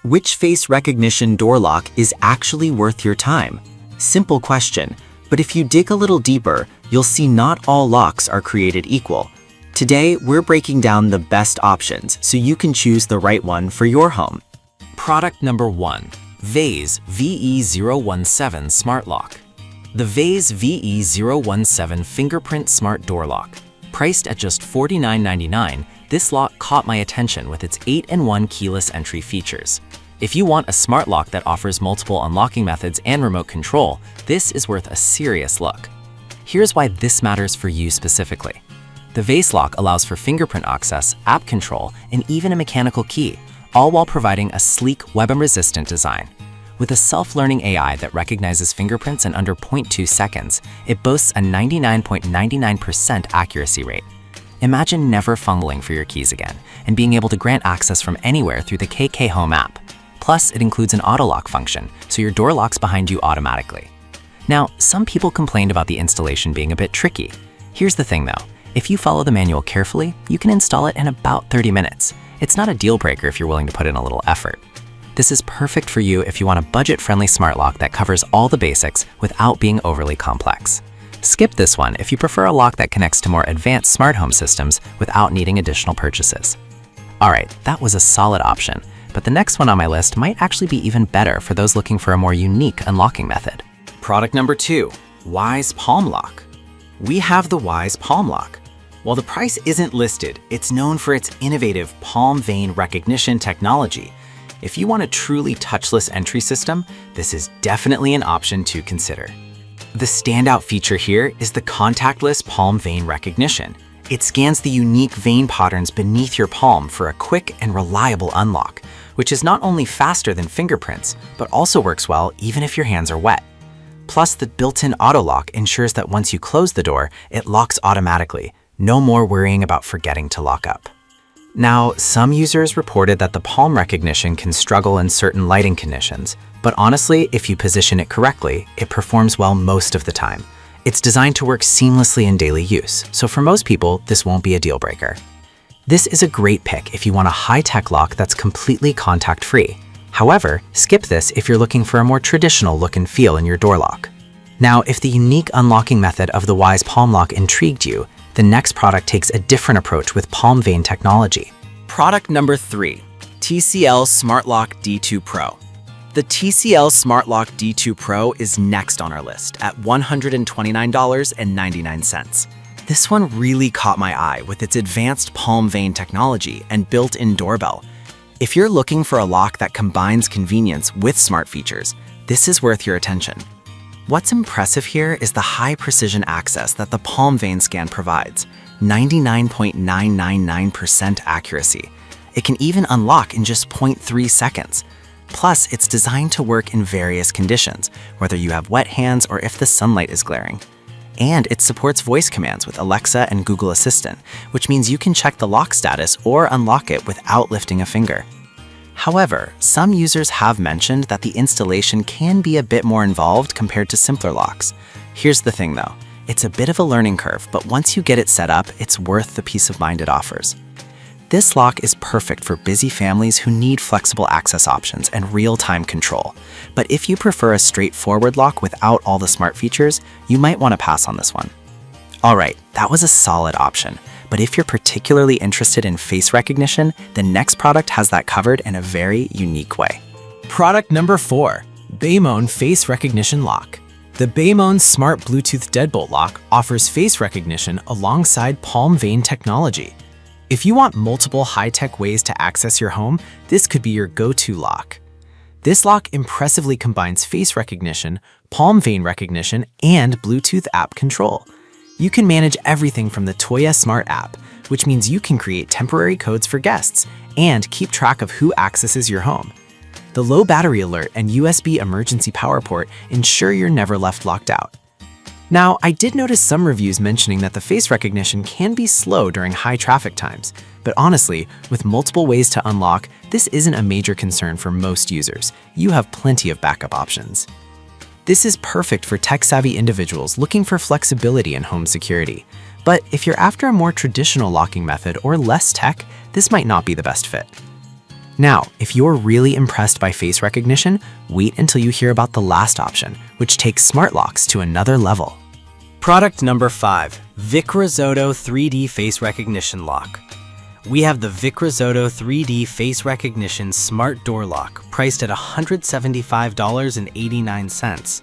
Which face recognition door lock is actually worth your time? Simple question, but if you dig a little deeper, you'll see not all locks are created equal. Today, we're breaking down the best options so you can choose the right one for your home. Product number 1. Vase VE017 Smart Lock. The Vase VE017 Fingerprint Smart Door Lock. Priced at just $49.99, this lock caught my attention with its 8-in-1 keyless entry features. If you want a smart lock that offers multiple unlocking methods and remote control, this is worth a serious look. Here's why this matters for you specifically. The Vase lock allows for fingerprint access, app control, and even a mechanical key, all while providing a sleek, web-resistant design. With a self-learning AI that recognizes fingerprints in under 0.2 seconds, it boasts a 99.99% accuracy rate. Imagine never fumbling for your keys again and being able to grant access from anywhere through the KK Home app. Plus, it includes an auto-lock function, so your door locks behind you automatically. Now, some people complained about the installation being a bit tricky. Here's the thing though, if you follow the manual carefully, you can install it in about 30 minutes. It's not a deal breaker if you're willing to put in a little effort. This is perfect for you if you want a budget-friendly smart lock that covers all the basics without being overly complex. Skip this one if you prefer a lock that connects to more advanced smart home systems without needing additional purchases. Alright, that was a solid option, but the next one on my list might actually be even better for those looking for a more unique unlocking method. Product number 2. Wise Palm Lock. We have the Wise Palm Lock. While the price isn't listed, it's known for its innovative palm vein recognition technology. If you want a truly touchless entry system, this is definitely an option to consider. The standout feature here is the contactless palm vein recognition. It scans the unique vein patterns beneath your palm for a quick and reliable unlock, which is not only faster than fingerprints, but also works well even if your hands are wet. Plus, the built-in auto lock ensures that once you close the door, it locks automatically. No more worrying about forgetting to lock up. Now, some users reported that the palm recognition can struggle in certain lighting conditions, but honestly, if you position it correctly, it performs well most of the time. It's designed to work seamlessly in daily use, so for most people, this won't be a deal breaker. This is a great pick if you want a high-tech lock that's completely contact-free. However, skip this if you're looking for a more traditional look and feel in your door lock. Now, if the unique unlocking method of the Wise Palm Lock intrigued you, the next product takes a different approach with palm vein technology. Product number 3. TCL Smart Lock D2 Pro. The TCL Smart Lock D2 Pro is next on our list at $129.99. This one really caught my eye with its advanced palm vein technology and built-in doorbell. If you're looking for a lock that combines convenience with smart features, this is worth your attention. What's impressive here is the high precision access that the palm vein scan provides, 99.999% accuracy. It can even unlock in just 0.3 seconds. Plus, it's designed to work in various conditions, whether you have wet hands or if the sunlight is glaring. And it supports voice commands with Alexa and Google Assistant, which means you can check the lock status or unlock it without lifting a finger. However, some users have mentioned that the installation can be a bit more involved compared to simpler locks. Here's the thing though, it's a bit of a learning curve, but once you get it set up, it's worth the peace of mind it offers. This lock is perfect for busy families who need flexible access options and real-time control. But if you prefer a straightforward lock without all the smart features, you might want to pass on this one. Alright, that was a solid option. But if you're particularly interested in face recognition, the next product has that covered in a very unique way. Product number 4. Baymone Face Recognition Lock. The Baymone Smart Bluetooth Deadbolt Lock offers face recognition alongside palm vein technology. If you want multiple high-tech ways to access your home, this could be your go-to lock. This lock impressively combines face recognition, palm vein recognition, and Bluetooth app control. You can manage everything from the Toya Smart app, which means you can create temporary codes for guests and keep track of who accesses your home. The low battery alert and USB emergency power port ensure you're never left locked out. Now, I did notice some reviews mentioning that the face recognition can be slow during high traffic times, but honestly, with multiple ways to unlock, this isn't a major concern for most users. You have plenty of backup options. This is perfect for tech-savvy individuals looking for flexibility in home security. But if you're after a more traditional locking method or less tech, this might not be the best fit. Now, if you're really impressed by face recognition, wait until you hear about the last option, which takes smart locks to another level. Product number 5, Vic Risotto 3D Face Recognition Lock. We have the Vic Risotto 3D Face Recognition Smart Door Lock, priced at $175.89.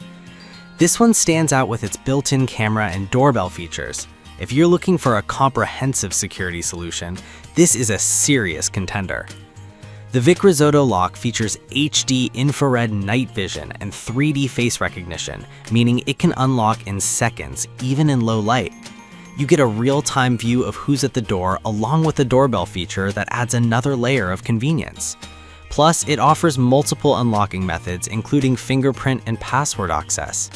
This one stands out with its built-in camera and doorbell features. If you're looking for a comprehensive security solution, this is a serious contender. The Vic Risotto lock features HD infrared night vision and 3D face recognition, meaning it can unlock in seconds, even in low light. You get a real-time view of who's at the door along with the doorbell feature that adds another layer of convenience. Plus, it offers multiple unlocking methods, including fingerprint and password access.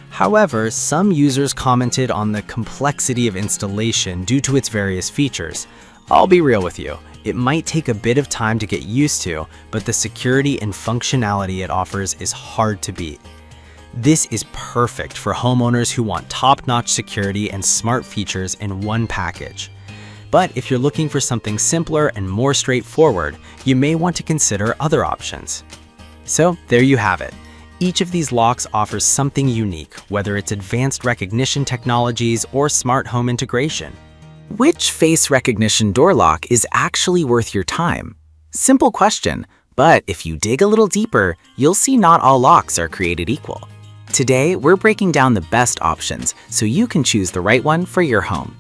However, some users commented on the complexity of installation due to its various features. I'll be real with you, it might take a bit of time to get used to, but the security and functionality it offers is hard to beat. This is perfect for homeowners who want top-notch security and smart features in one package. But if you're looking for something simpler and more straightforward, you may want to consider other options. So there you have it. Each of these locks offers something unique, whether it's advanced recognition technologies or smart home integration. Which face recognition door lock is actually worth your time? Simple question, but if you dig a little deeper, you'll see not all locks are created equal. Today, we're breaking down the best options so you can choose the right one for your home.